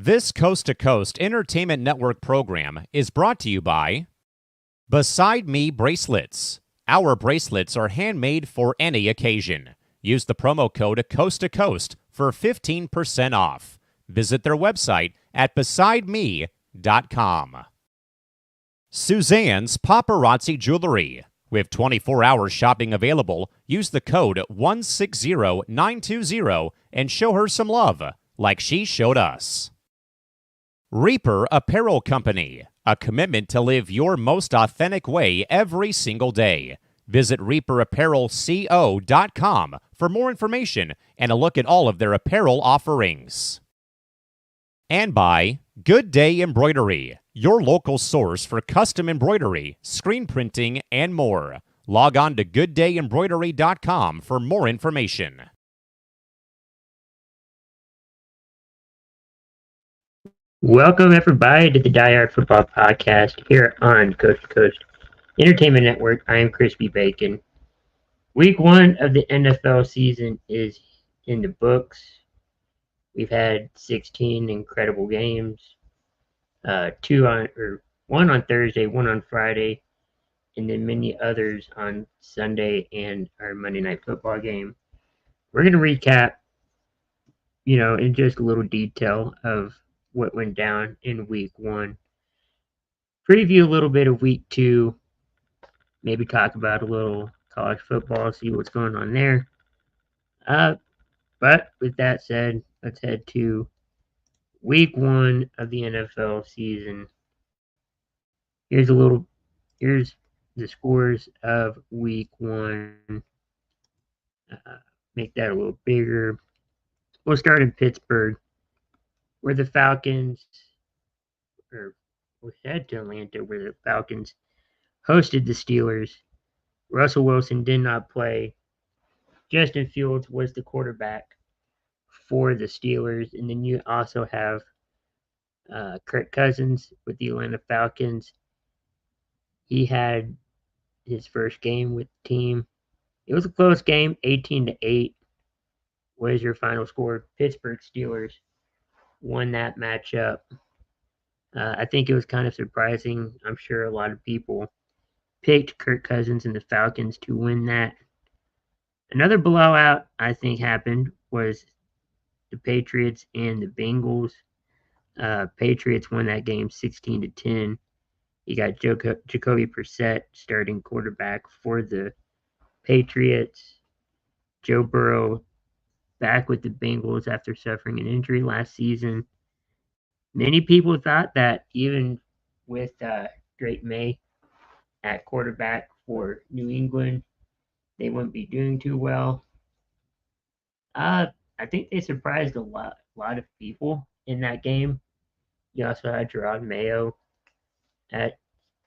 This Coast to Coast Entertainment Network program is brought to you by Beside Me Bracelets. Our bracelets are handmade for any occasion. Use the promo code Coast to Coast for 15% off. Visit their website at besideme.com. Suzanne's Paparazzi Jewelry. With 24-hour shopping available, use the code 160920 and show her some love, like she showed us. Reaper Apparel Company, a commitment to live your most authentic way every single day. Visit reaperapparelco.com for more information and a look at all of their apparel offerings. And by Good Day Embroidery, your local source for custom embroidery, screen printing, and more. Log on to gooddayembroidery.com for more information. Welcome, everybody, to the Diehard Football Podcast here on Coast to Coast Entertainment Network. I am Crispy Bacon. Week 1 of the NFL season is in the books. We've had 16 incredible games, one on Thursday, one on Friday, and then many others on Sunday and our Monday Night Football game. We're going to recap, in just a little detail of what went down in week 1. Preview a little bit of week 2. Maybe talk about a little college football, see what's going on there. But with that said, let's head to week 1 of the NFL season. Here's the scores of week 1. Make that a little bigger. We'll start in Pittsburgh, where the Falcons, we'll head to Atlanta, where the Falcons hosted the Steelers. Russell Wilson did not play. Justin Fields was the quarterback for the Steelers. And then you also have Kirk Cousins with the Atlanta Falcons. He had his first game with the team. It was a close game, 18-8 was your final score. Pittsburgh Steelers won that matchup. I think it was kind of surprising. I'm sure a lot of people picked Kirk Cousins and the Falcons to win that. Another blowout I think happened was the Patriots and the Bengals. Patriots won that game 16-10. You got Jacoby Brissett starting quarterback for the Patriots. Joe Burrow back with the Bengals after suffering an injury last season. Many people thought that even with Drake May at quarterback for New England, they wouldn't be doing too well. I think they surprised a lot of people in that game. You also had Gerard Mayo at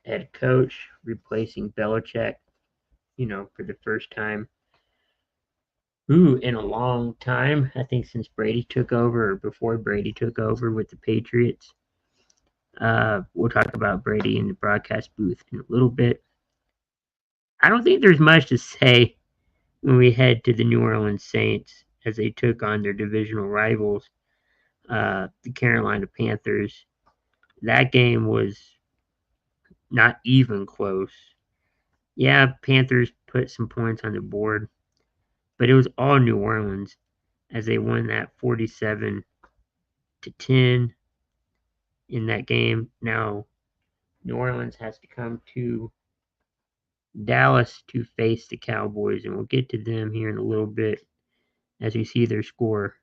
head coach, replacing Belichick, for the first time in a long time. I think since Brady took over, or before Brady took over with the Patriots. We'll talk about Brady in the broadcast booth in a little bit. I don't think there's much to say when we head to the New Orleans Saints as they took on their divisional rivals, the Carolina Panthers. That game was not even close. Yeah, Panthers put some points on the board, but it was all New Orleans as they won that 47-10 in that game. Now, New Orleans has to come to Dallas to face the Cowboys, and we'll get to them here in a little bit as we see their score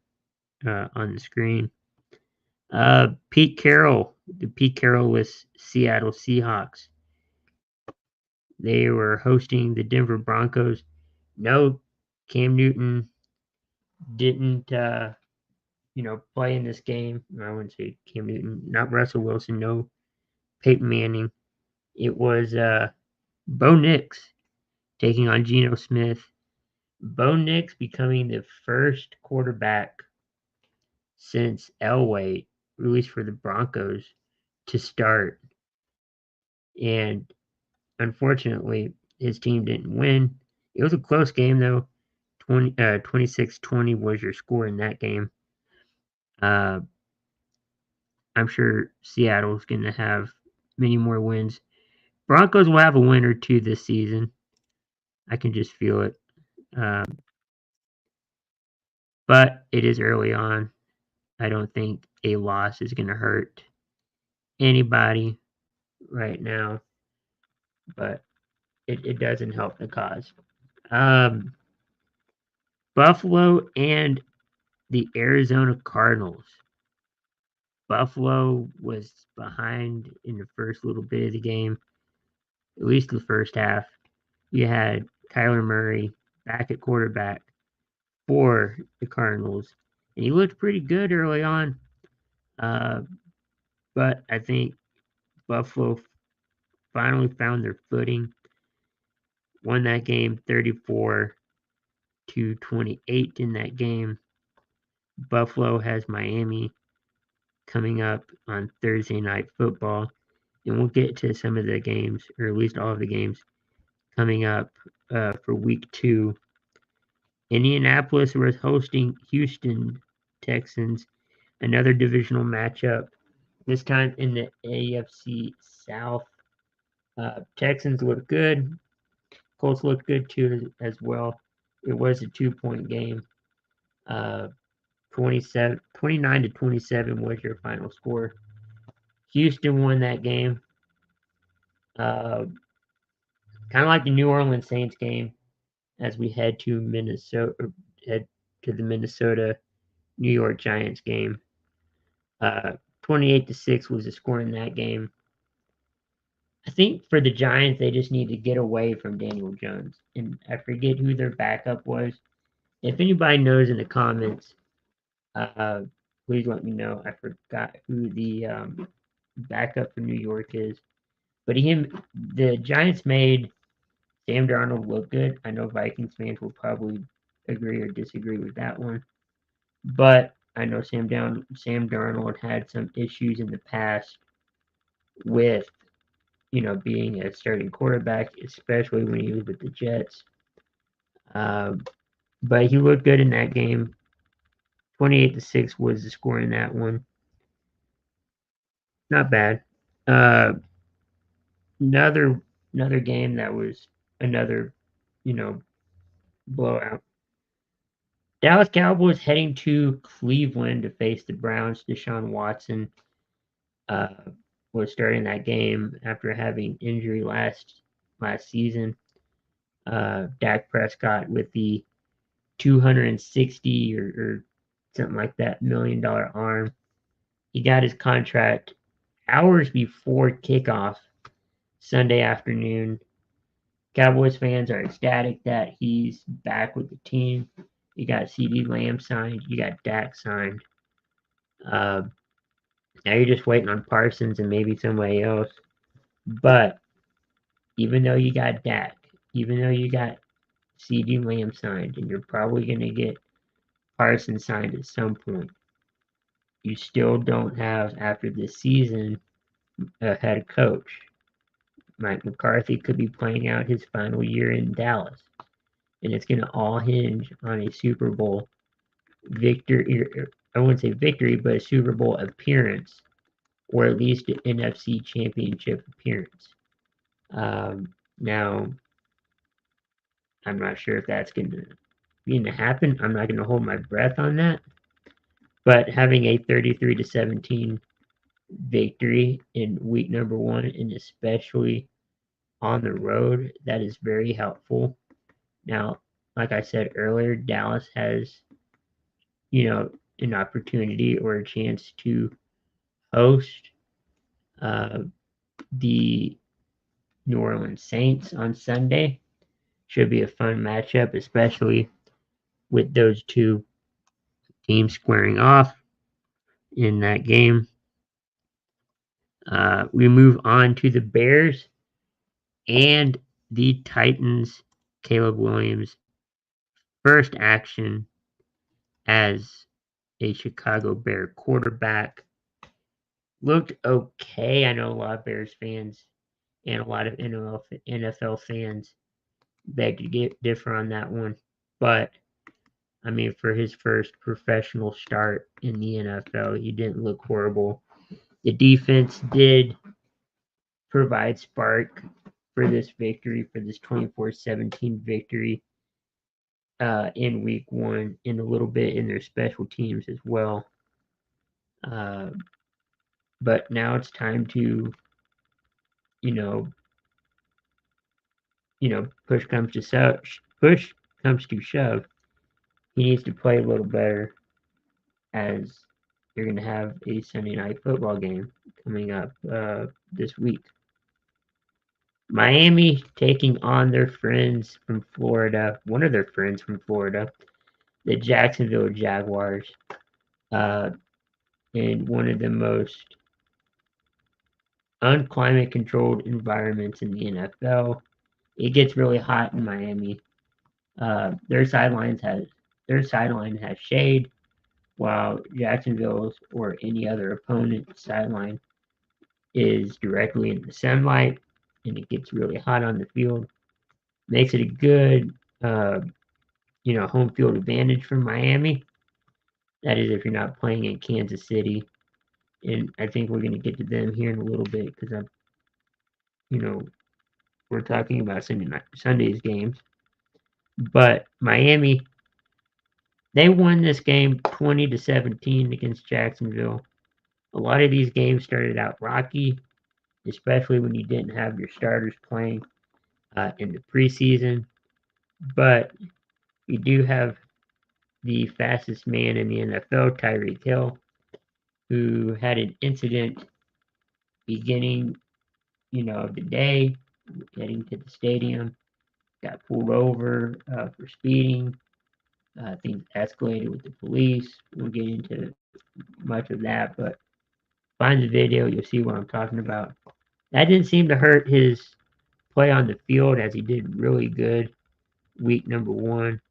on the screen. Pete Carroll-less Seattle Seahawks. They were hosting the Denver Broncos. No, Cam Newton didn't, play in this game. I wouldn't say Cam Newton, not Russell Wilson, no Peyton Manning. It was Bo Nix taking on Geno Smith. Bo Nix becoming the first quarterback since Elway, released for the Broncos, to start. And unfortunately, his team didn't win. It was a close game, though. 26-20 was your score in that game. I'm sure Seattle's going to have many more wins. Broncos will have a win or two this season. I can just feel it. But it is early on. I don't think a loss is going to hurt anybody right now, but it doesn't help the cause. Buffalo and the Arizona Cardinals. Buffalo was behind in the first little bit of the game, at least the first half. You had Kyler Murray back at quarterback for the Cardinals, and he looked pretty good early on. But I think Buffalo finally found their footing, won that game 34-28 in that game. Buffalo has Miami coming up on Thursday Night Football, and we'll get to some of the games, or at least all of the games, coming up for Week 2. Indianapolis was hosting Houston Texans, another divisional matchup, this time in the AFC South. Texans look good. Colts look good too as well. It was a 2-point game. 29-27 was your final score. Houston won that game. Kind of like the New Orleans Saints game as we head to the Minnesota New York Giants game. 28-6 was the score in that game. I think for the Giants, they just need to get away from Daniel Jones. And I forget who their backup was. If anybody knows in the comments, please let me know. I forgot who the backup for New York is. But the Giants made Sam Darnold look good. I know Vikings fans will probably agree or disagree with that one. But I know Sam Darnold had some issues in the past with, being a starting quarterback, especially when he was with the Jets. But he looked good in that game. 28-6 was the score in that one. Not bad. Another game that was another, blowout. Dallas Cowboys heading to Cleveland to face the Browns. Deshaun Watson was starting that game after having injury last season. Dak Prescott with the 260 or something like that $1 million arm. He got his contract hours before kickoff Sunday afternoon. Cowboys fans are ecstatic that he's back with the team. You got CeeDee Lamb signed. You got Dak signed. Now you're just waiting on Parsons and maybe somebody else. But even though you got Dak, even though you got CeeDee Lamb signed, and you're probably going to get Parsons signed at some point, you still don't have, after this season, a head coach. Mike McCarthy could be playing out his final year in Dallas. And it's going to all hinge on a Super Bowl victory. I wouldn't say victory, but a Super Bowl appearance, or at least an NFC Championship appearance. Now, I'm not sure if that's going to happen. I'm not going to hold my breath on that. But having a 33-17 victory in week number 1, and especially on the road, that is very helpful. Now, like I said earlier, Dallas has, an opportunity or a chance to host the New Orleans Saints on Sunday. Should be a fun matchup, especially with those two teams squaring off in that game. We move on to the Bears and the Titans. Caleb Williams, first action as a Chicago Bear quarterback. Looked okay. I know a lot of Bears fans and a lot of NFL fans beg to differ on that one. But, I mean, for his first professional start in the NFL, he didn't look horrible. The defense did provide spark for this victory, for this 24-17 victory in week one, and a little bit in their special teams as well. But now it's time to, you know, push comes to shove. He needs to play a little better, as you're going to have a Sunday night football game coming up this week. Miami taking on their friends from Florida, one of their friends from Florida, the Jacksonville Jaguars, in one of the most unclimate controlled environments in the NFL. It gets really hot in Miami. Their sideline has shade, while Jacksonville's or any other opponent's sideline is directly in the sunlight, and it gets really hot on the field. Makes it a good, home field advantage for Miami. That is, if you're not playing in Kansas City, and I think we're going to get to them here in a little bit because we're talking about Sunday's games. But Miami, they won this game 20-17 against Jacksonville. A lot of these games started out rocky, especially when you didn't have your starters playing in the preseason. But you do have the fastest man in the NFL, Tyreek Hill, who had an incident beginning, of the day, getting to the stadium, got pulled over for speeding. Things escalated with the police. We'll get into much of that, but find the video, you'll see what I'm talking about. That didn't seem to hurt his play on the field, as he did really good week number one.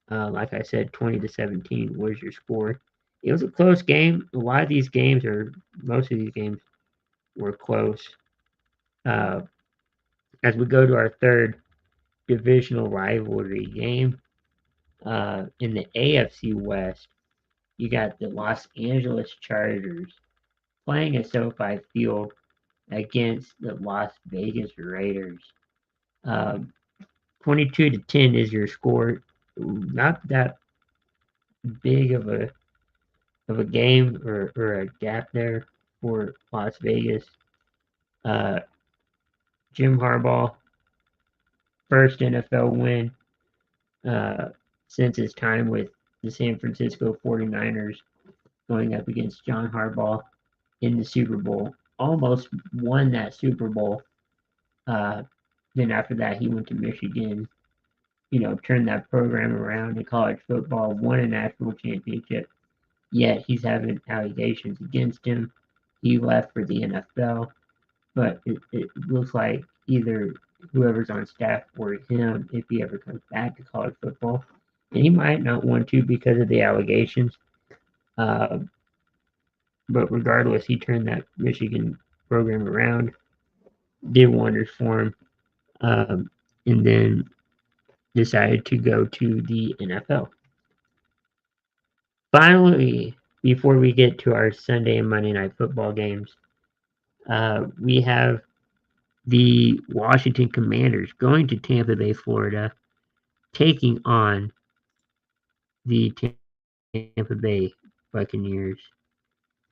Like I said, 20-17 was your score. It was a close game. A lot of these games, or most of these games, were close. As we go to our third divisional rivalry game, in the AFC West, you got the Los Angeles Chargers playing at SoFi Field against the Las Vegas Raiders. 22-10 is your score. Not that big of a game or a gap there for Las Vegas. Jim Harbaugh, first NFL win since his time with the San Francisco 49ers, going up against John Harbaugh in the Super Bowl. Almost won that Super Bowl. Then after that, he went to Michigan, turned that program around in college football, won a national championship. Yet he's having allegations against him. He left for the NFL, but it looks like either whoever's on staff or him, if he ever comes back to college football, and he might not want to because of the allegations. But regardless, he turned that Michigan program around, did wonders for him, and then decided to go to the NFL. Finally, before we get to our Sunday and Monday night football games, we have the Washington Commanders going to Tampa Bay, Florida, taking on the Tampa Bay Buccaneers.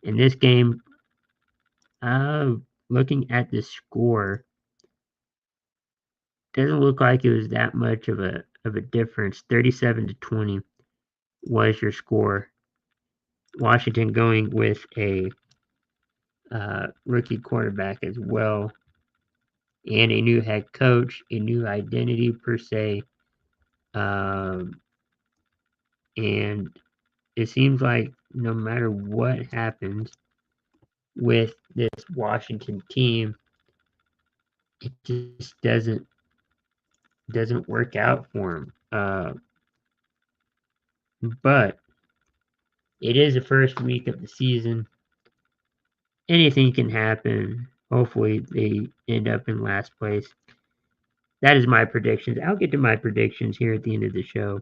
In this game, looking at the score, doesn't look like it was that much of a difference. 37-20 was your score. Washington going with a rookie quarterback as well, and a new head coach, a new identity per se. And it seems like no matter what happens with this Washington team, it just doesn't work out for them. But it is the first week of the season. Anything can happen. Hopefully they end up in last place. That is my predictions. I'll get to my predictions here at the end of the show.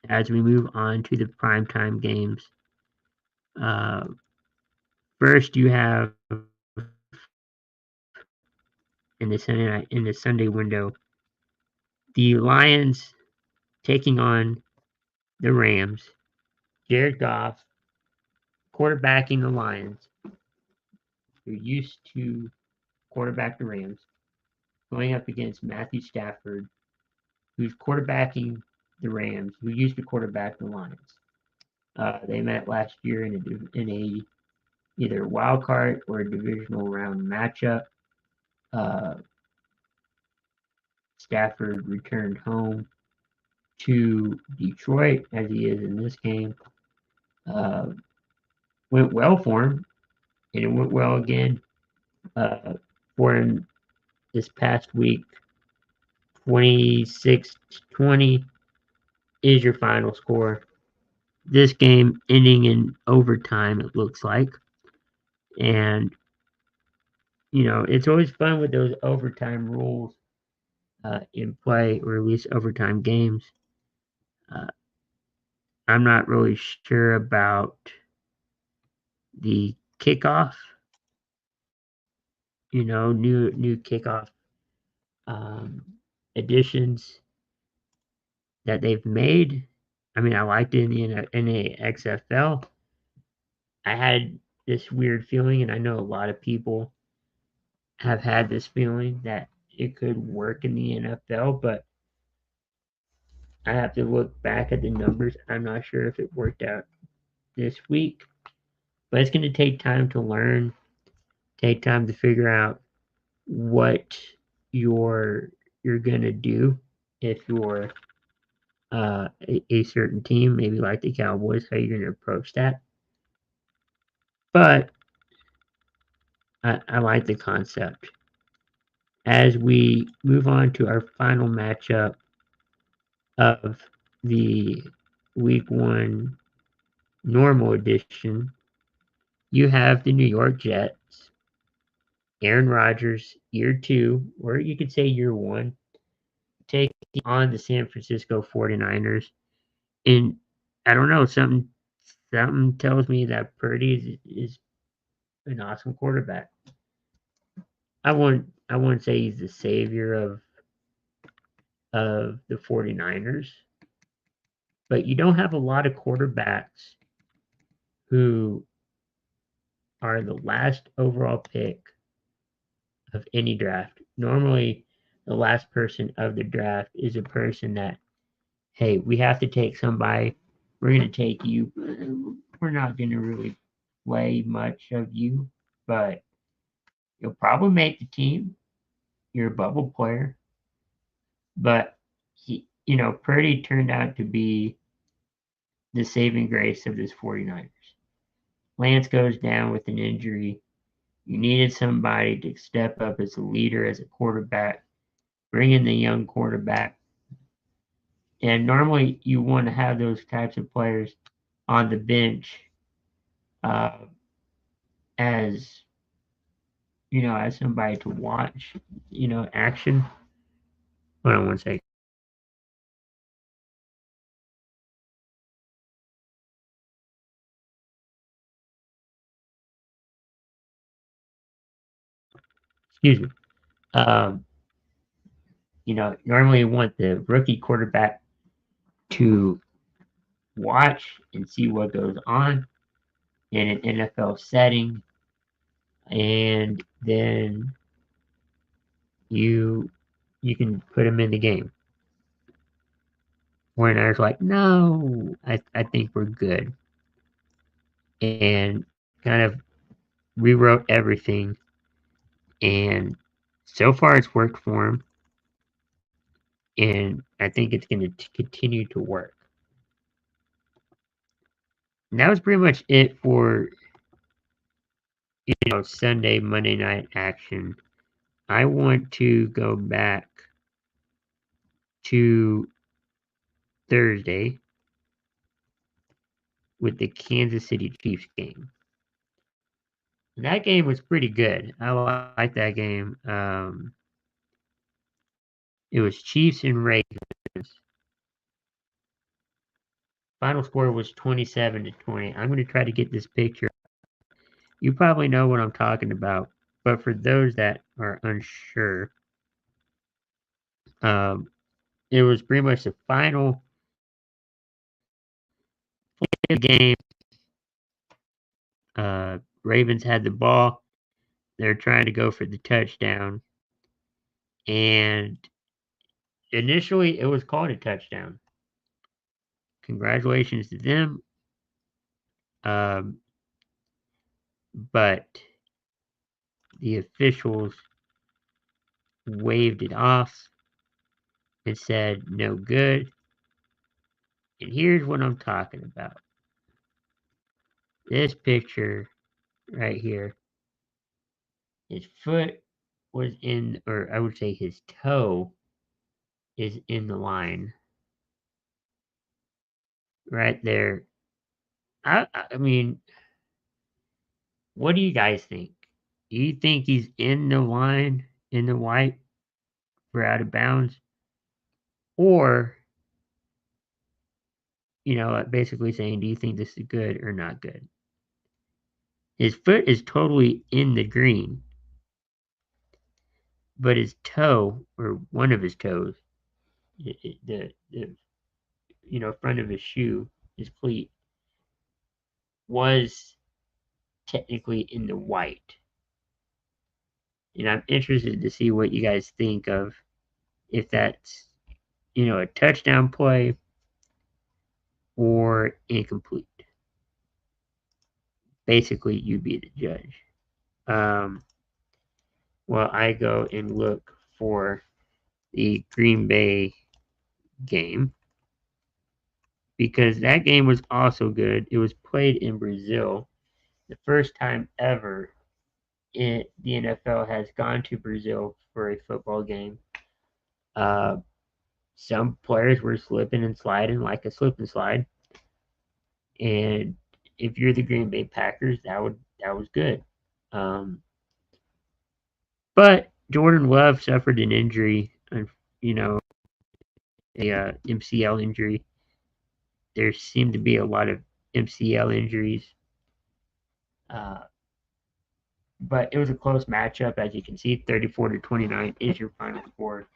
As we move on to the primetime games. First, you have in the Sunday window, the Lions taking on the Rams. Jared Goff quarterbacking the Lions, who used to quarterback the Rams, going up against Matthew Stafford, who's quarterbacking the Rams, who used to quarterback the Lions. They met last year in a either wild card or a divisional round matchup. Uh, Stafford returned home to Detroit, as he is in this game. Went well for him, and it went well again for him this past week. 26-20 is your final score. This game ending in overtime, it looks like. And, it's always fun with those overtime rules in play, or at least overtime games. I'm not really sure about the kickoff, new kickoff additions that they've made. I mean, I liked it in the XFL. I had this weird feeling, and I know a lot of people have had this feeling that it could work in the NFL, but I have to look back at the numbers. I'm not sure if it worked out this week, but it's going to take time to learn, take time to figure out what you're going to do if you're a certain team, maybe like the Cowboys, how you're going to approach that. But I like the concept. As we move on to our final matchup of the Week 1 normal edition, you have the New York Jets, Aaron Rodgers, year 2, or you could say year 1, taking on the San Francisco 49ers. And I don't know, something tells me that Purdy is an awesome quarterback. I wouldn't say he's the savior of the 49ers, but you don't have a lot of quarterbacks who are the last overall pick of any draft. Normally, the last person of the draft is a person that, hey, we have to take somebody. We're going to take you. We're not going to really play much of you, but you'll probably make the team. You're a bubble player. But Purdy turned out to be the saving grace of this 49ers. Lance goes down with an injury. You needed somebody to step up as a leader, as a quarterback, bring in the young quarterback. And normally you want to have those types of players on the bench as, as somebody to watch, action. Hold on one second. Excuse me. Normally you want the rookie quarterback to watch and see what goes on in an NFL setting, and then you can put him in the game. 49ers like, no, I think we're good. And kind of rewrote everything. And so far it's worked for him. And I think it's going to continue to work. And that was pretty much it for Sunday, Monday night action. I want to go back to Thursday with the Kansas City Chiefs game. And that game was pretty good. I liked that game. It was Chiefs and Ravens. Final score was 27-20. I'm going to try to get this picture. You probably know what I'm talking about, but for those that are unsure, um, it was pretty much the final game. Ravens had the ball. They're trying to go for the touchdown, and initially it was called a touchdown. Congratulations to them. Um, but the officials waved it off and said no good. And here's what I'm talking about. This picture right here. His foot was in, or I would say his toe is in the line right there. I mean, what do you guys think? Do you think he's in the line in the white for out of bounds? Or, basically saying, do you think this is good or not good? His foot is totally in the green, but his toe, or one of his toes, the front of his shoe, his cleat, was technically in the white. And I'm interested to see what you guys think of if that's, a touchdown play or incomplete. Basically, you be the judge. Well, I go and look for the Green Bay game because that game was also good. It was played in Brazil. The first time ever the NFL has gone to Brazil for a football game. Some players were slipping and sliding like a slip and slide. And if you're the Green Bay Packers, that was good. But Jordan Love suffered an injury, and a MCL injury. There seemed to be a lot of MCL injuries, but it was a close matchup, as you can see. 34-29 is your final score.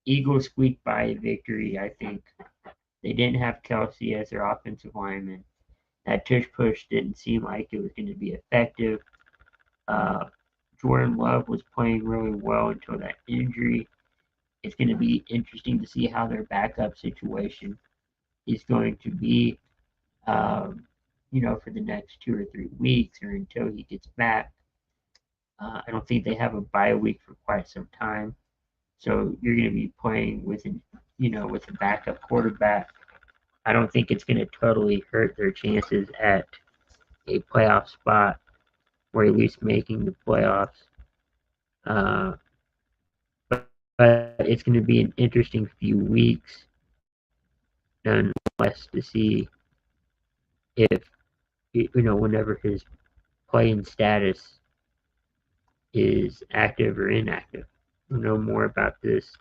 Eagles squeaked by a victory, I think. They didn't have Kelsey as their offensive lineman. That tush push didn't seem like it was going to be effective. Jordan Love was playing really well until that injury. It's going to be interesting to see how their backup situation is going to be, for the next 2 or 3 weeks or until he gets back. I don't think they have a bye week for quite some time. So you're going to be playing with a backup quarterback. I don't think it's going to totally hurt their chances at a playoff spot or at least making the playoffs. But it's going to be an interesting few weeks, nonetheless, to see if, whenever his playing status is active or inactive. We'll know more about this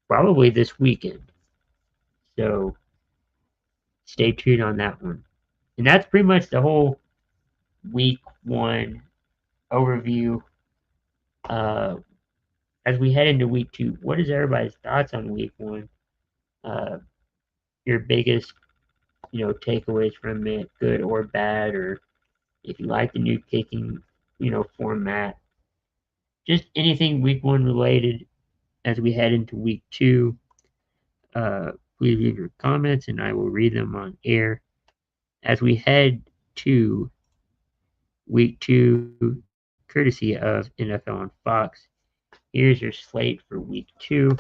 probably this weekend. So stay tuned on that one. And that's pretty much the whole week 1 overview. As we head into week 2, what is everybody's thoughts on week 1? Your biggest, takeaways from it, good or bad, or if you like the new kicking, format. Just anything week 1 related as we head into week 2. Please leave your comments and I will read them on air. As we head to week 2, courtesy of NFL on Fox, here's your slate for week 2.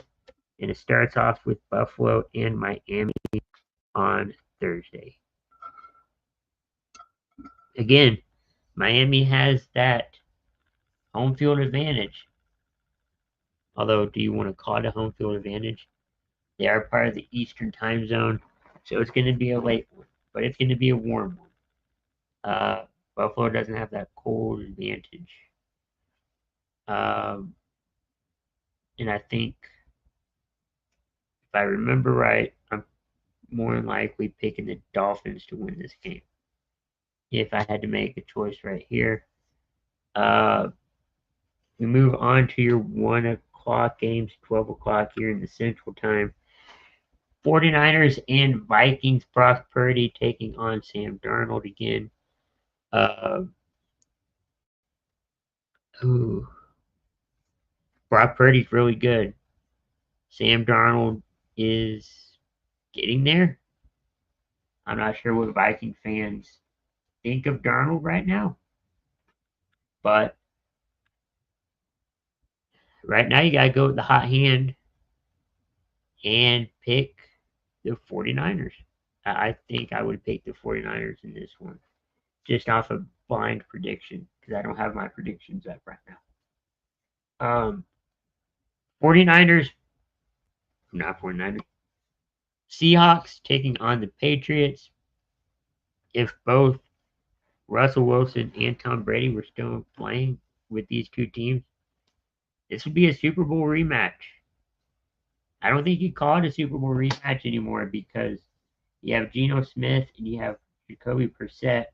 And it starts off with Buffalo and Miami on Thursday. Again, Miami has that home field advantage. Although, do you want to call it a home field advantage? They are part of the Eastern time zone, so it's going to be a late one, but it's going to be a warm one. Buffalo doesn't have that cold advantage. And I think, if I remember right, I'm more than likely picking the Dolphins to win this game. if I had to make a choice right here. We move on to your 1 o'clock games, 12 o'clock here in the Central Time. 49ers and Vikings. Brock Purdy taking on Sam Darnold again. Ooh, Brock Purdy's really good. Sam Darnold is getting there. I'm not sure what Viking fans think of Darnold right now, but right now you got to go with the hot hand and pick the 49ers. I think I would pick the 49ers in this one, just off of blind prediction, because I don't have my predictions up right now. 49ers, not 49ers, Seahawks taking on the Patriots. If both Russell Wilson and Tom Brady were still playing with these two teams, this would be a Super Bowl rematch. I don't think you call it a Super Bowl rematch anymore because you have Geno Smith and you have Jacoby Brissett,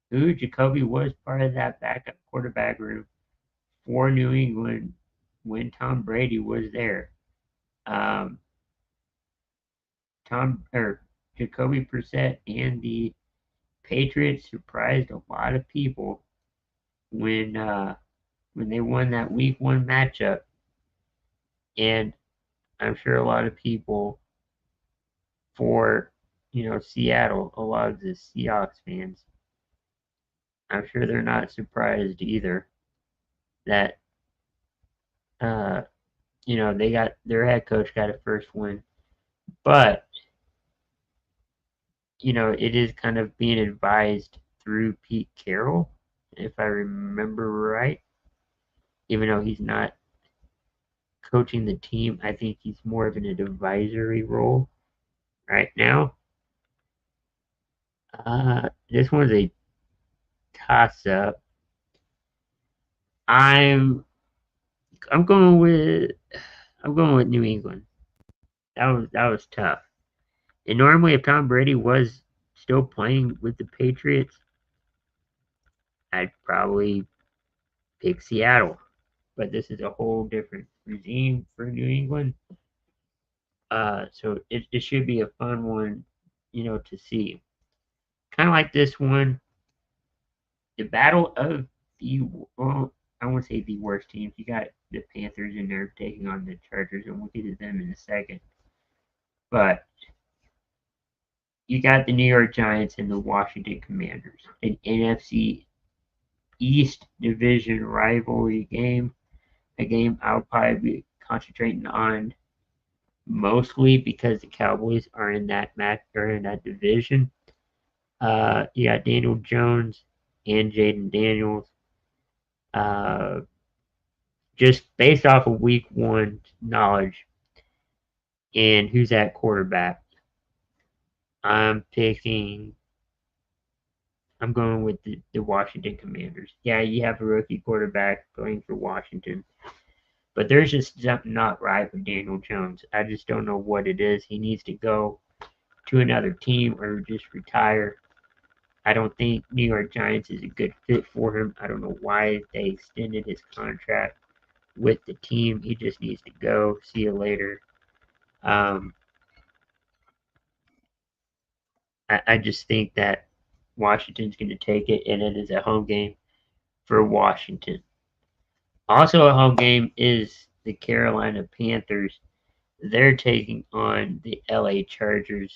who Jacoby was part of that backup quarterback room for New England when Tom Brady was there. Jacoby Brissett and the Patriots surprised a lot of people when they won that Week 1 matchup, and I'm sure a lot of people for Seattle, a lot of the Seahawks fans, I'm sure they're not surprised either that they got their head coach got a first win, but it is kind of being advised through Pete Carroll, if I remember right. Even though he's not coaching the team, I think he's more of an advisory role right now. This one's a toss-up. I'm going with New England. That was tough. And normally, if Tom Brady was still playing with the Patriots, I'd probably pick Seattle. But this is a whole different regime for New England. So it should be a fun one, to see. Kind of like this one, the battle of I won't say the worst teams. You got the Panthers in there taking on the Chargers, and we'll get to them in a second. But you got the New York Giants and the Washington Commanders, an NFC East Division rivalry game, a game I'll probably be concentrating on mostly because the Cowboys are in that match or in that division. You got Daniel Jones and Jaden Daniels. Just based off of Week 1 knowledge and who's at quarterback, I'm going with the Washington Commanders. Yeah, you have a rookie quarterback going for Washington, but there's just something not right with Daniel Jones. I just don't know what it is. He needs to go to another team or just retire. I don't think New York Giants is a good fit for him. I don't know why they extended his contract with the team. He just needs to go. See you later. I just think that Washington's going to take it, and it is a home game for Washington. Also a home game is the Carolina Panthers. They're taking on the LA Chargers,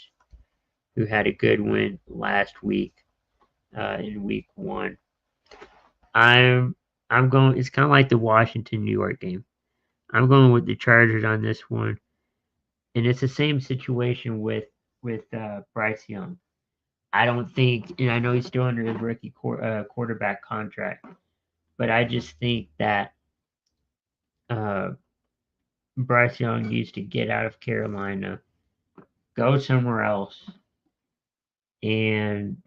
who had a good win last week in Week 1. I'm going. It's kind of like the Washington New York game. I'm going with the Chargers on this one, and it's the same situation with Bryce Young. I don't think, and I know he's still under his rookie quarterback contract, but I just think that Bryce Young needs to get out of Carolina, go somewhere else, and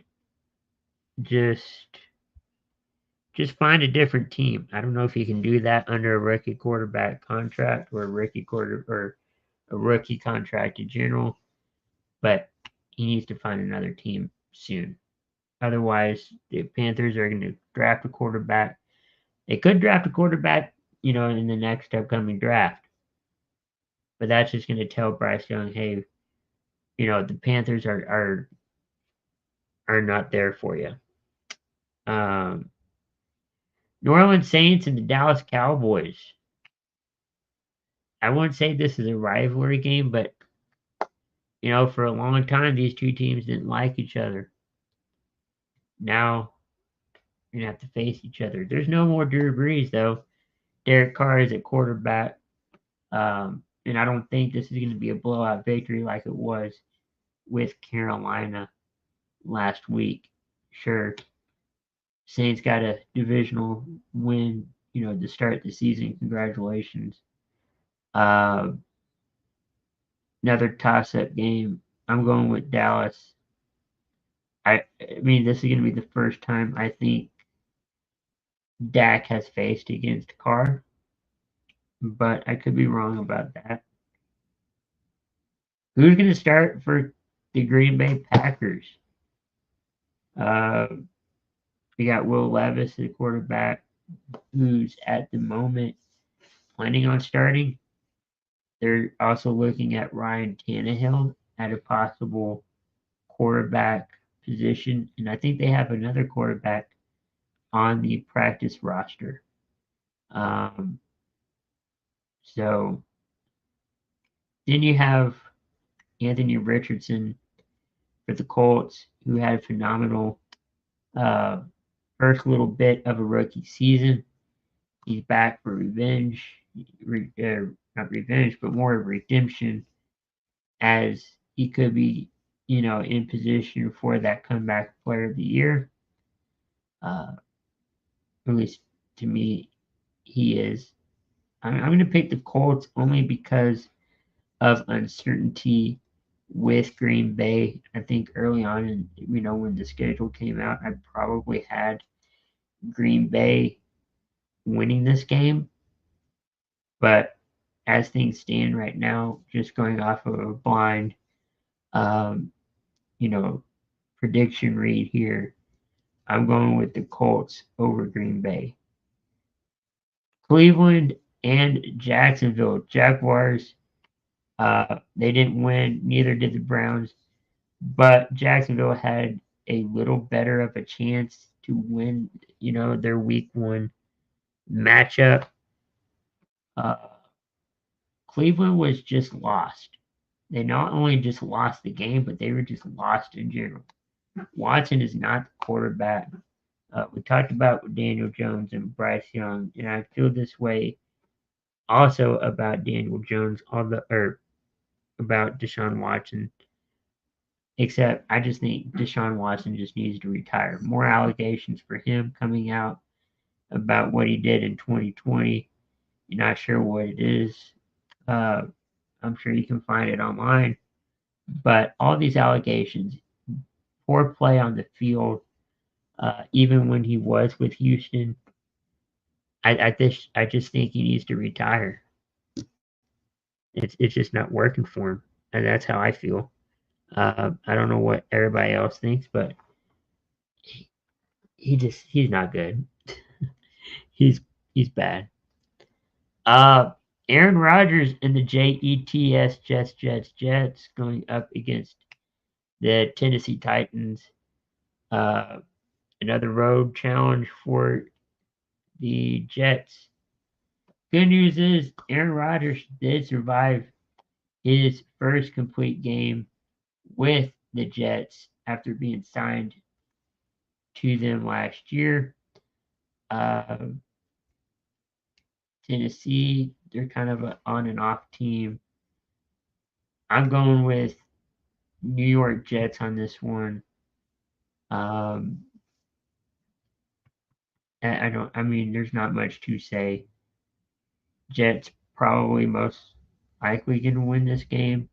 just find a different team. I don't know if he can do that under a rookie quarterback contract or a rookie contract in general, but he needs to find another team soon. Otherwise, the Panthers are going to draft a quarterback. They could draft a quarterback, in the next upcoming draft. But that's just going to tell Bryce Young, hey, the Panthers are not there for you. New Orleans Saints and the Dallas Cowboys. I wouldn't say this is a rivalry game, but for a long time these two teams didn't like each other. Now you're gonna have to face each other. There's no more Drew Brees though. Derek Carr is at quarterback, and I don't think this is going to be a blowout victory like it was with Carolina last week. Sure, Saints got a divisional win, to start the season. Congratulations. Another toss-up game. I'm going with Dallas. I mean, this is going to be the first time I think Dak has faced against Carr, but I could be wrong about that. Who's going to start for the Green Bay Packers? We got Will Levis, the quarterback, who's at the moment planning on starting. They're also looking at Ryan Tannehill at a possible quarterback position, and I think they have another quarterback on the practice roster. So then you have Anthony Richardson for the Colts, who had a phenomenal first little bit of a rookie season. He's back for revenge, not revenge, but more of redemption, as he could be, in position for that comeback player of the year. At least to me, he is. I'm going to pick the Colts only because of uncertainty with Green Bay. I think early on, and when the schedule came out, I probably had Green Bay winning this game. But as things stand right now, just going off of a blind, prediction read here, I'm going with the Colts over Green Bay. Cleveland and Jacksonville. Jaguars, they didn't win, neither did the Browns, but Jacksonville had a little better of a chance to win, their week one matchup. Cleveland was just lost. They not only just lost the game, but they were just lost in general. Watson is not the quarterback. We talked about Daniel Jones and Bryce Young, and I feel this way also about Daniel Jones, or about Deshaun Watson. Except I just think Deshaun Watson just needs to retire. More allegations for him coming out about what he did in 2020. You're not sure what it is. I'm sure you can find it online. But all these allegations, poor play on the field, even when he was with Houston, I just think he needs to retire. It's just not working for him, and that's how I feel. I don't know what everybody else thinks, but he's not good. he's bad. Aaron Rodgers and the Jets going up against the Tennessee Titans. Another road challenge for the Jets. Good news is Aaron Rodgers did survive his first complete game with the Jets after being signed to them last year. Tennessee, they're kind of an on and off team. I'm going with New York Jets on this one. I mean, there's not much to say. Jets probably most likely going to win this game.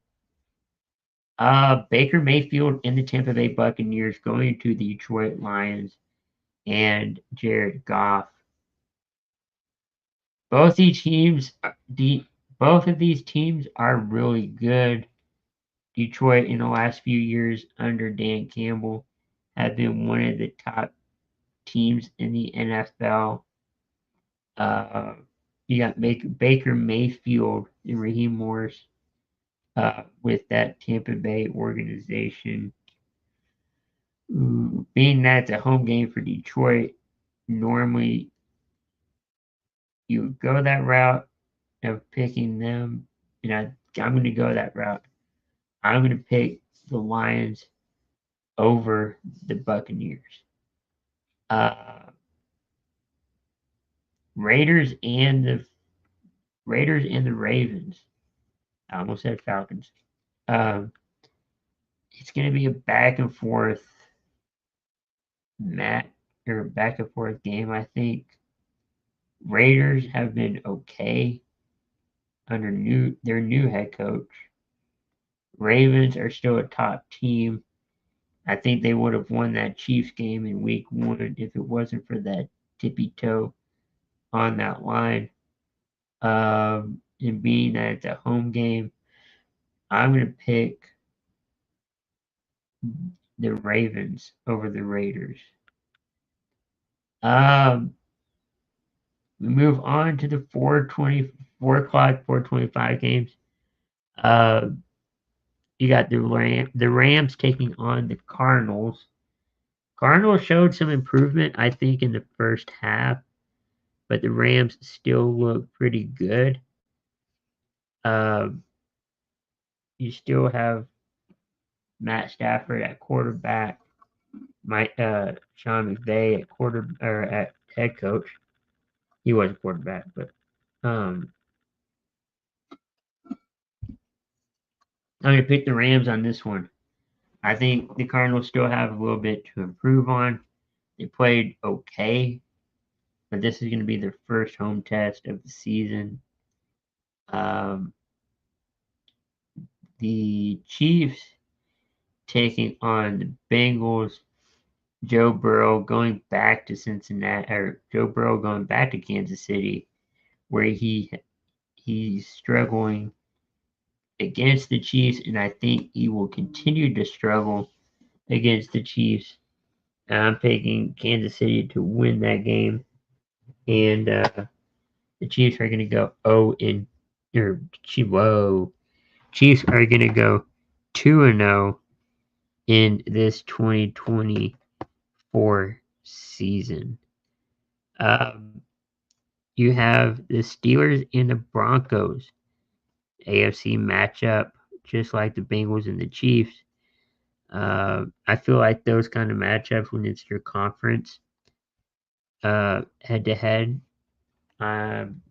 Baker Mayfield and the Tampa Bay Buccaneers going to the Detroit Lions and Jared Goff. Both of these teams are really good. Detroit in the last few years under Dan Campbell have been one of the top teams in the NFL. You got Baker Mayfield and Raheem Morris with that Tampa Bay organization. Being that it's a home game for Detroit, normally you go that route of picking them, and I'm going to go that route. I'm going to pick the Lions over the Buccaneers. Raiders and the Ravens. I almost said Falcons. It's going to be a back and forth game. I think Raiders have been okay under their new head coach. Ravens are still a top team. I think they would have won that Chiefs game in week 1 if it wasn't for that tippy toe on that line. And being that it's a home game, I'm going to pick the Ravens over the Raiders. We move on to the 4:25 games. You got the Rams taking on the Cardinals. Cardinals showed some improvement, I think, in the first half, but the Rams still look pretty good. You still have Matt Stafford at quarterback, Sean McVay at head coach. He was a quarterback, but I'm going to pick the Rams on this one. I think the Cardinals still have a little bit to improve on. They played okay, but this is going to be their first home test of the season. The Chiefs taking on the Bengals. Joe Burrow going back to Kansas City, where he's struggling against the Chiefs, and I think he will continue to struggle against the Chiefs. I'm picking Kansas City to win that game, and the Chiefs are going to go Chiefs are going to go 2-0 in this 2024 season. You have the Steelers and the Broncos. AFC matchup, just like the Bengals and the Chiefs. I feel like those kind of matchups when it's your conference head to head. I'm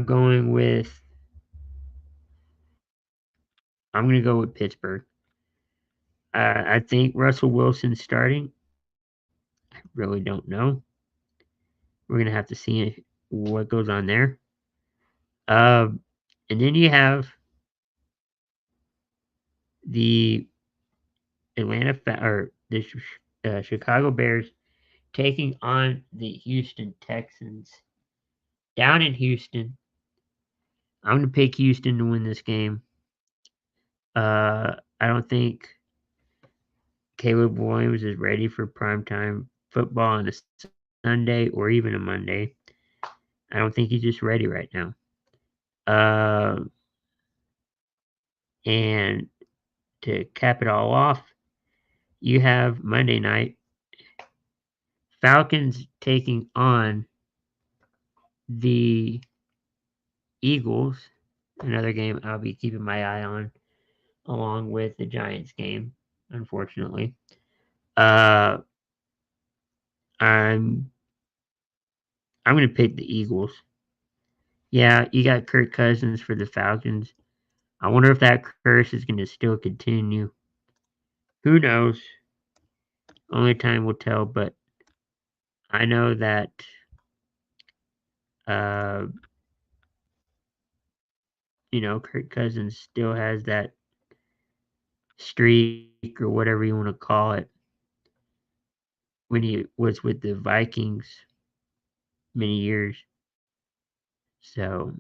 going to go with Pittsburgh. I think Russell Wilson's starting. I really don't know. We're going to have to see what goes on there. And then you have the Chicago Bears taking on the Houston Texans down in Houston. I'm going to pick Houston to win this game. I don't think Caleb Williams is ready for primetime football on a Sunday or even a Monday. I don't think he's just ready right now. And to cap it all off, you have Monday night Falcons taking on the Eagles. Another game I'll be keeping my eye on, along with the Giants game, unfortunately. I'm going to pick the Eagles. Yeah, you got Kirk Cousins for the Falcons. I wonder if that curse is going to still continue. Who knows? Only time will tell, but I know that Kirk Cousins still has that streak or whatever you want to call it when he was with the Vikings many years. So,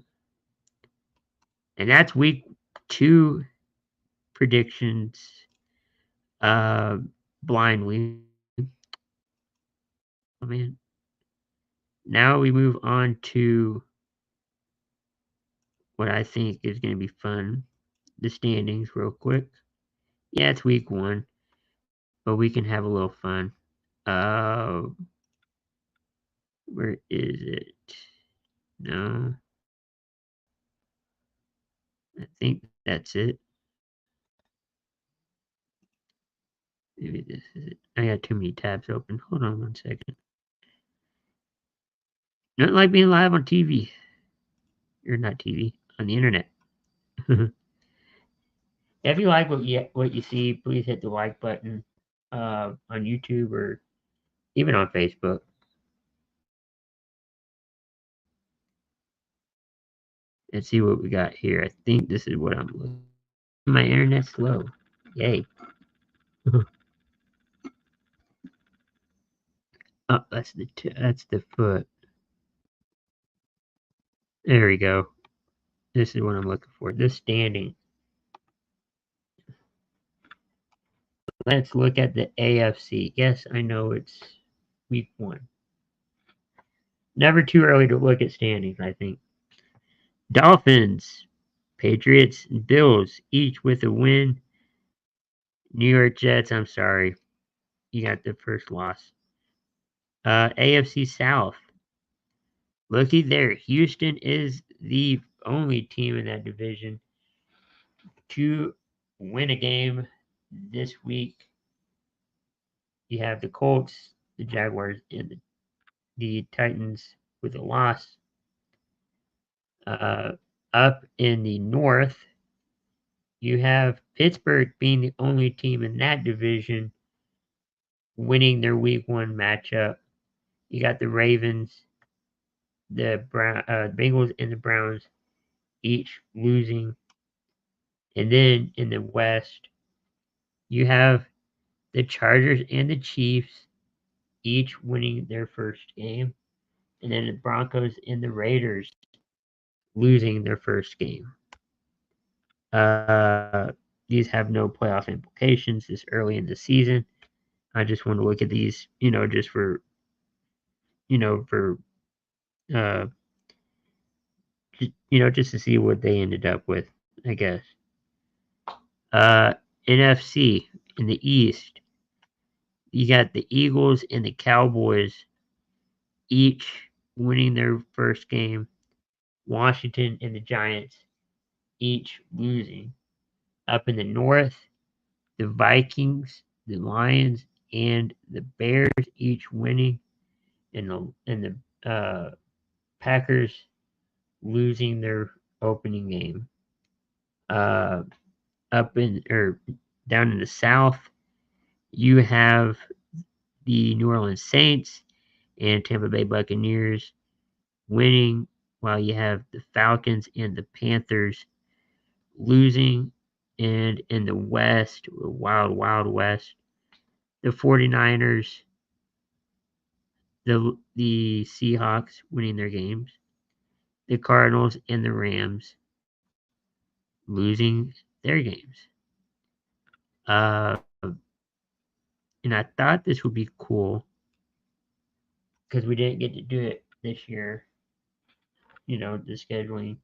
and that's week 2 predictions blindly. I mean, now we move on to what I think is going to be fun. The standings, real quick. Yeah, it's week 1, but we can have a little fun. Uh, where is it? No, I think that's it. Maybe this is it. I got too many tabs open. Hold on one second. Not like being live on TV. Or not TV, on the internet. If you like what you see, please hit the like button on YouTube or even on Facebook. And see what we got here. I think this is what I'm looking. My internet's slow. Yay. Oh, that's the foot. There we go. This is what I'm looking for. This standing. Let's look at the AFC. Yes, I know it's week 1. Never too early to look at standings, I think. Dolphins, Patriots, and Bills, each with a win. New York Jets, I'm sorry. You got the first loss. AFC South. Looky there. Houston is the only team in that division to win a game this week. You have the Colts, the Jaguars, and the Titans with a loss. Up in the North, you have Pittsburgh being the only team in that division winning their week 1 matchup. You got the Ravens, the Bengals, and the Browns each losing. And then in the West, you have the Chargers and the Chiefs each winning their first game. And then the Broncos and the Raiders losing their first game. These have no playoff implications this early in the season. I just want to look at these, just for, uh, just to see what they ended up with, I guess. NFC in the East, you got the Eagles and the Cowboys each winning their first game. Washington and the Giants each losing. Up in the North, the Vikings, the Lions, and the Bears each winning, and the Packers losing their opening game. Up in or down in the South, you have the New Orleans Saints and Tampa Bay Buccaneers winning, while you have the Falcons and the Panthers losing. And in the West, wild, wild West, the 49ers, the Seahawks winning their games, the Cardinals and the Rams losing their games. And I thought this would be cool because we didn't get to do it this year. The scheduling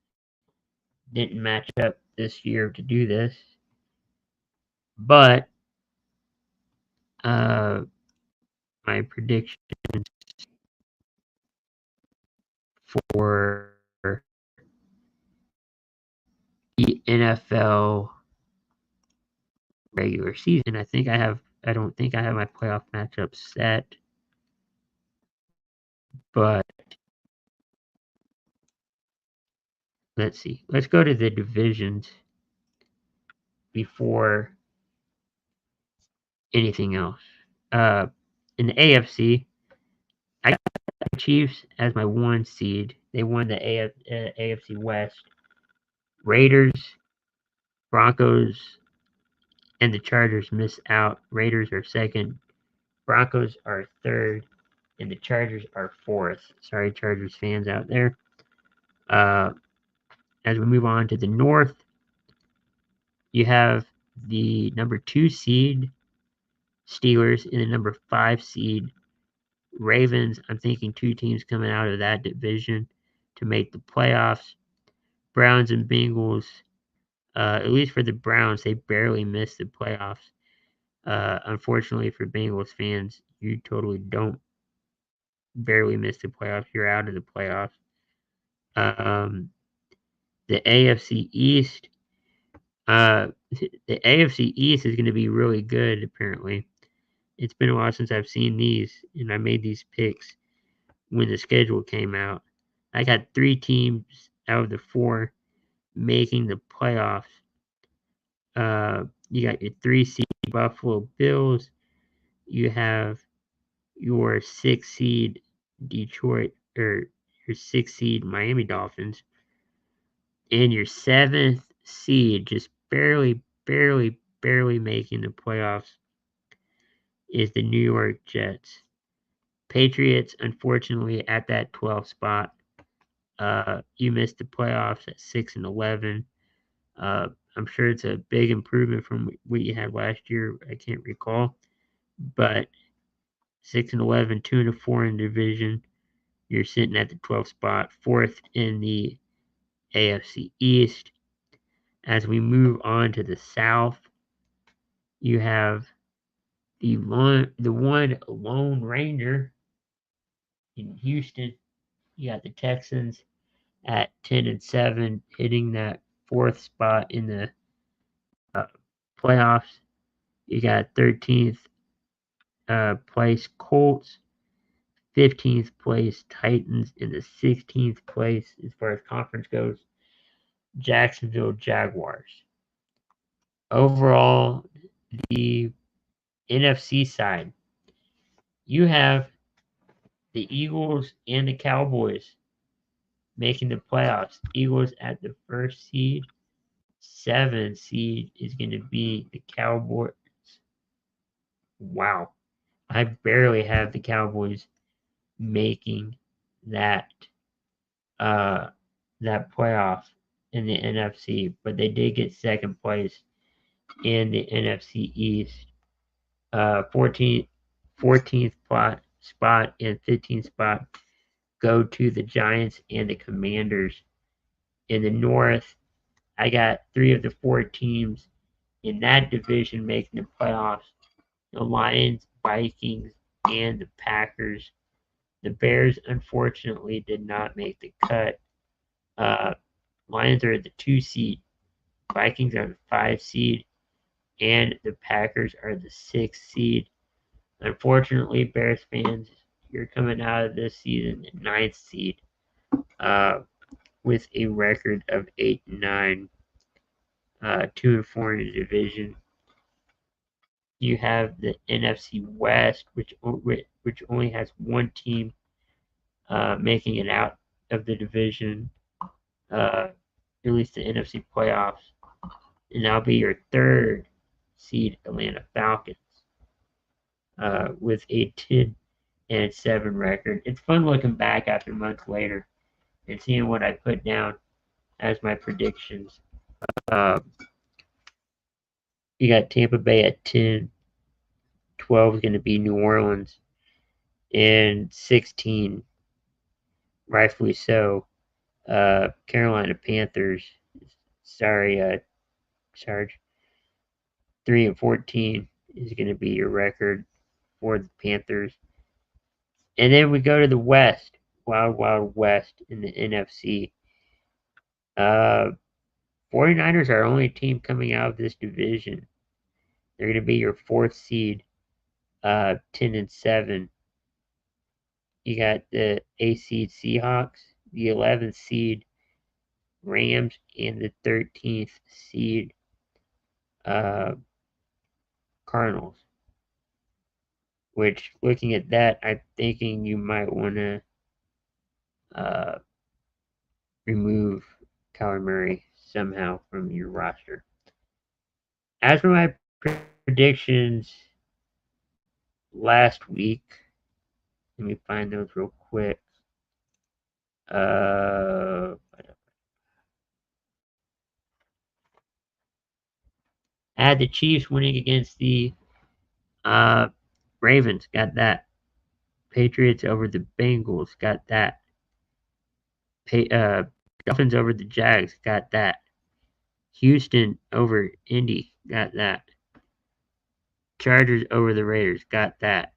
didn't match up this year to do this. But my predictions for the NFL regular season, I don't think I have my playoff matchup set, but let's see. Let's go to the divisions before anything else. In the AFC, I got the Chiefs as my 1 seed. They won the AFC West. Raiders, Broncos, and the Chargers miss out. Raiders are 2nd. Broncos are 3rd. And the Chargers are 4th. Sorry, Chargers fans out there. As we move on to the North, you have the number 2 seed, Steelers in the number 5 seed. Ravens, I'm thinking 2 teams coming out of that division to make the playoffs. Browns and Bengals, at least for the Browns, they barely missed the playoffs. Unfortunately for Bengals fans, you totally don't barely miss the playoffs. You're out of the playoffs. The AFC East, the AFC East is going to be really good, apparently. It's been a while since I've seen these, and I made these picks when the schedule came out. I got 3 teams out of the 4 making the playoffs. You got your 3 seed Buffalo Bills. You have your 6 seed Detroit, or your 6 seed Miami Dolphins. And your 7th seed, just barely making the playoffs, is the New York Jets. Patriots, unfortunately, at that 12th spot. You missed the playoffs at 6-11. I'm sure it's a big improvement from what you had last year. I can't recall, but 6-11, 2-4 in the division. You're sitting at the 12th spot, 4th in the AFC East. As we move on to the South, you have the one Lone Ranger in Houston. You got the Texans at 10-7, hitting that 4th spot in the playoffs. You got 13th place Colts, 15th place Titans, and the 16th place, as far as conference goes, Jacksonville Jaguars. Overall, the NFC side, you have the Eagles and the Cowboys making the playoffs. Eagles at the 1st seed. 7th seed is going to be the Cowboys. Wow. I barely have the Cowboys making that playoff in the NFC, but they did get 2nd place in the NFC East. 14th spot and 15th spot go to the Giants and the Commanders. In the North, I got 3 of the 4 teams in that division making the playoffs: the Lions, Vikings, and the Packers. The Bears, unfortunately, did not make the cut. Lions are the 2 seed, Vikings are the 5 seed, and the Packers are the 6 seed. Unfortunately, Bears fans, you're coming out of this season the 9th seed, with a record of 8-9, 2-4 in the division. You have the NFC West, which only has 1 team making it out of the division, at least the NFC playoffs, and that'll be your 3rd seed Atlanta Falcons, with a 10-7 record. It's fun looking back after months later and seeing what I put down as my predictions. You got Tampa Bay at 10. 12 is going to be New Orleans. And 16, rightfully so, Carolina Panthers. Sorry, Sarge. 3-14 is going to be your record for the Panthers. And then we go to the West, Wild West in the NFC. 49ers are our only team coming out of this division. They're going to be your 4th seed, 10-7. You got the 8th seed Seahawks, the 11th seed Rams, and the 13th seed Cardinals. Which, looking at that, I'm thinking you might want to remove Kyler Murray somehow from your roster. As for my predictions last week, let me find those real quick. I had the Chiefs winning against the Ravens got that. Patriots over the Bengals got that. Dolphins over the Jags got that. Houston over Indy got that. Chargers over the Raiders got that.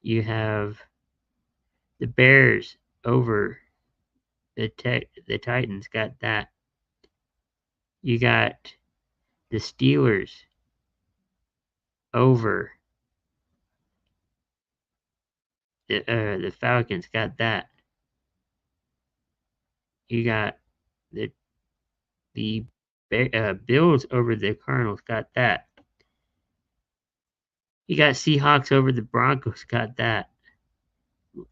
You have the Bears over the Titans got that. You got the Steelers over the Falcons got that. You got the Bills over the Cardinals got that. You got Seahawks over the Broncos got that.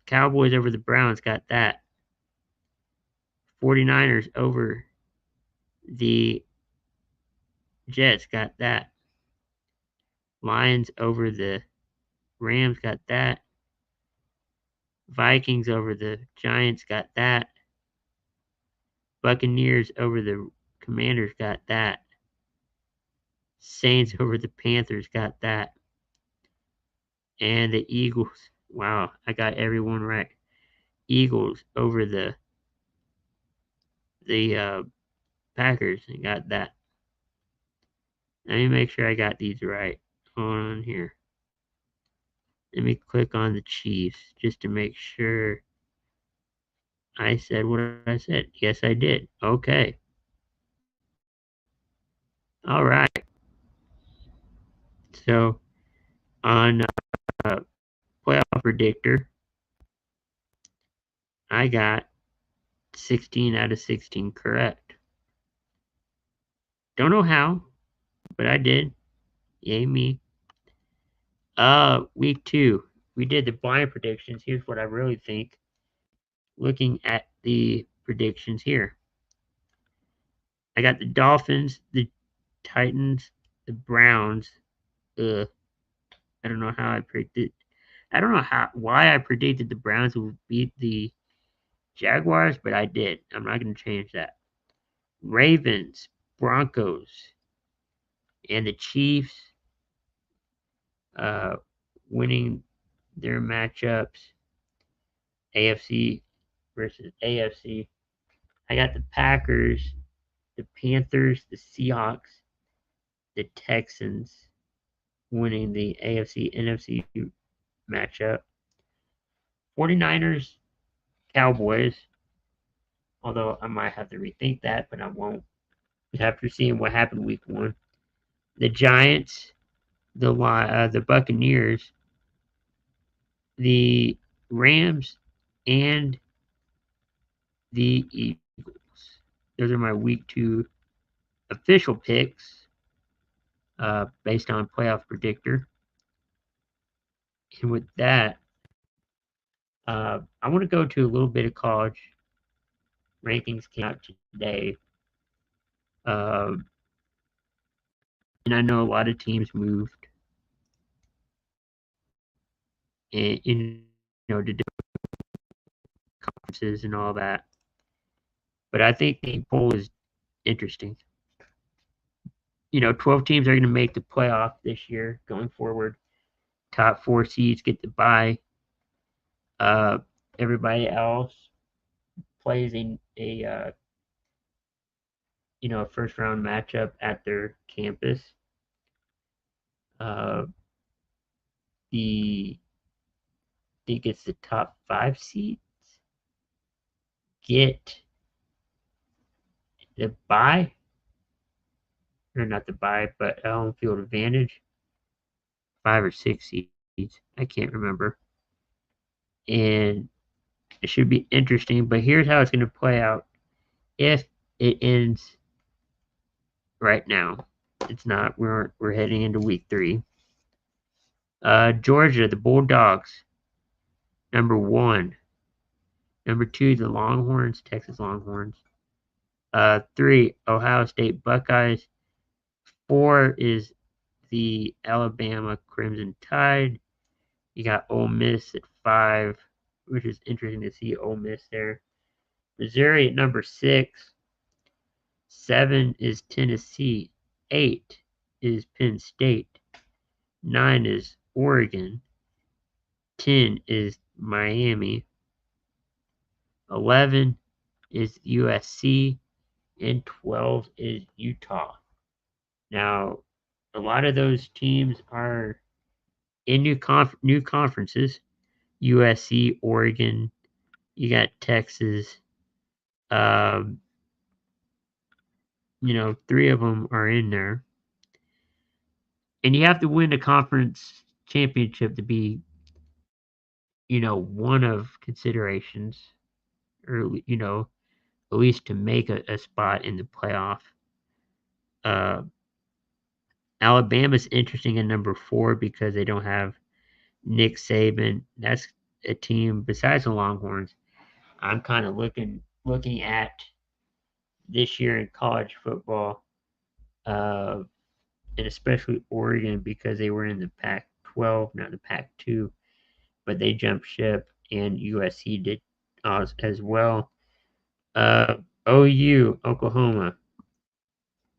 Cowboys over the Browns got that. 49ers over the Jets got that. Lions over the Rams got that. Vikings over the Giants got that. Buccaneers over the Commanders got that. Saints over the Panthers got that. And the Eagles, wow, I got everyone right. Eagles over the Packers and got that. Let me make sure I got these right. Hold on here. Let me click on the Chiefs just to make sure I said what I said. Yes, I did. Okay. All right. So on playoff predictor, I got 16 out of 16 correct. Don't know how, but I did. Yay me. Week 2, we did the blind predictions. Here's what I really think. Looking at the predictions here, I got the Dolphins, the Titans, the Browns. I don't know how I predicted. I don't know why I predicted the Browns would beat the Jaguars, but I did. I'm not going to change that. Ravens, Broncos, and the Chiefs winning their matchups. AFC versus AFC. I got the Packers, the Panthers, the Seahawks, the Texans winning the AFC NFC matchup. 49ers, Cowboys. Although I might have to rethink that, but I won't. After seeing what happened week 1. The Giants, the Buccaneers, the Rams, and the Eagles. Those are my week 2 official picks based on playoff predictor. And with that, I want to go to a little bit of college rankings came out today. And I know a lot of teams moved and to different conferences and all that. But I think the poll is interesting. 12 teams are going to make the playoff this year going forward. Top 4 seeds get the bye. Everybody else plays a first round matchup at their campus. I think it's the top 5 seeds get the bye, or not the bye, but home field advantage. 5 or 6 seeds, I can't remember. And it should be interesting, but here's how it's going to play out if it ends right now. It's not. We're heading into week 3. Georgia, the Bulldogs, number 1. Number 2, the Longhorns, Texas Longhorns. 3, Ohio State Buckeyes. 4 is the Alabama Crimson Tide. You got Ole Miss at 5, which is interesting to see Ole Miss there. Missouri at number 6. 7 is Tennessee. 8 is Penn State. 9 is Oregon. 10 is Miami. 11 is USC. And 12 is Utah. Now, a lot of those teams are in new conferences. USC, Oregon, you got Texas. You know, 3 of them are in there. And you have to win the conference championship to be, you know, one of considerations, or, you know, at least to make a spot in the playoff. Alabama's interesting at number 4 because they don't have Nick Saban. That's a team besides the Longhorns. I'm kind of looking at this year in college football, and especially Oregon because they were in the Pac-12, not the Pac-2, but they jumped ship, and USC did as well. OU, Oklahoma,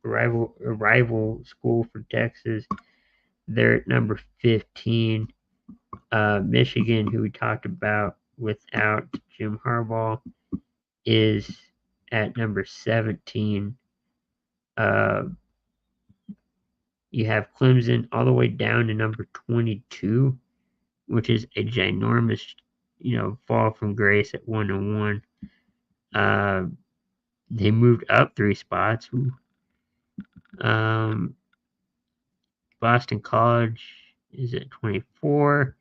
a rival school for Texas. They're at number 15. Michigan, who we talked about without Jim Harbaugh, is at number 17. You have Clemson all the way down to number 22, which is a ginormous, you know, fall from grace at 1-1. They moved up 3 spots. Boston College is at 24.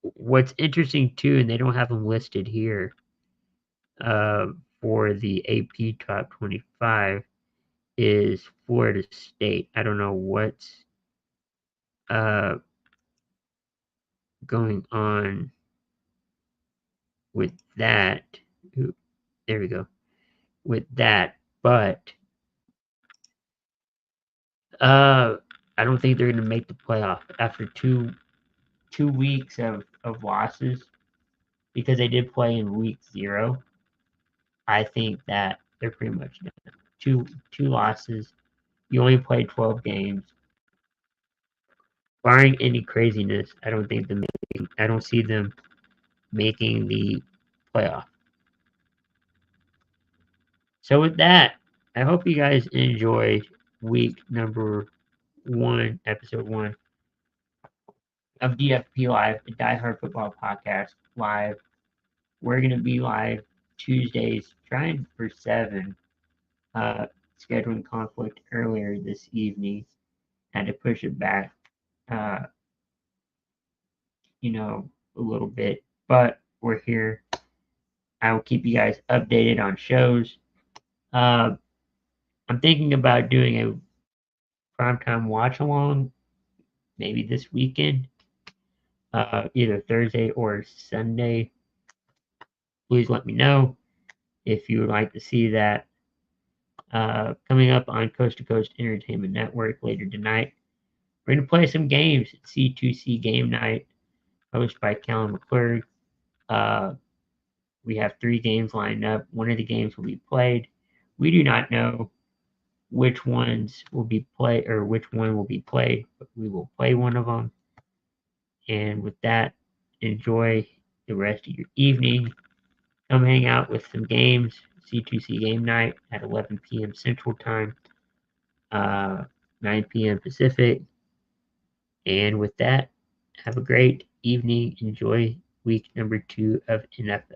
What's interesting too, and they don't have them listed here, for the AP Top 25 is Florida State. I don't know what's going on with that. There we go. With that, but I don't think they're going to make the playoff after two weeks of losses, because they did play in week 0. I think that they're pretty much done. Two losses. You only played 12 games. Barring any craziness, I don't see them making the playoff. So with that, I hope you guys enjoy week number 1, episode 1 of DFP Live, the Diehard Football Podcast live. We're going to be live Tuesdays, trying for 7. Scheduling conflict earlier this evening. Had to push it back, you know, a little bit. But we're here. I will keep you guys updated on shows. I'm thinking about doing a primetime watch along, maybe this weekend, either Thursday or Sunday. Please let me know if you would like to see that. Coming up on Coast to Coast Entertainment Network later tonight, we're going to play some games at C2C Game Night, hosted by Callum McClure. We have 3 games lined up. One of the games will be played. We do not know which ones will be played or which one will be played, but we will play one of them. And with that, enjoy the rest of your evening. Come hang out with some games. C2C Game Night at 11 p.m. Central Time, 9 p.m. Pacific. And with that, have a great evening. Enjoy week number 2 of NFL.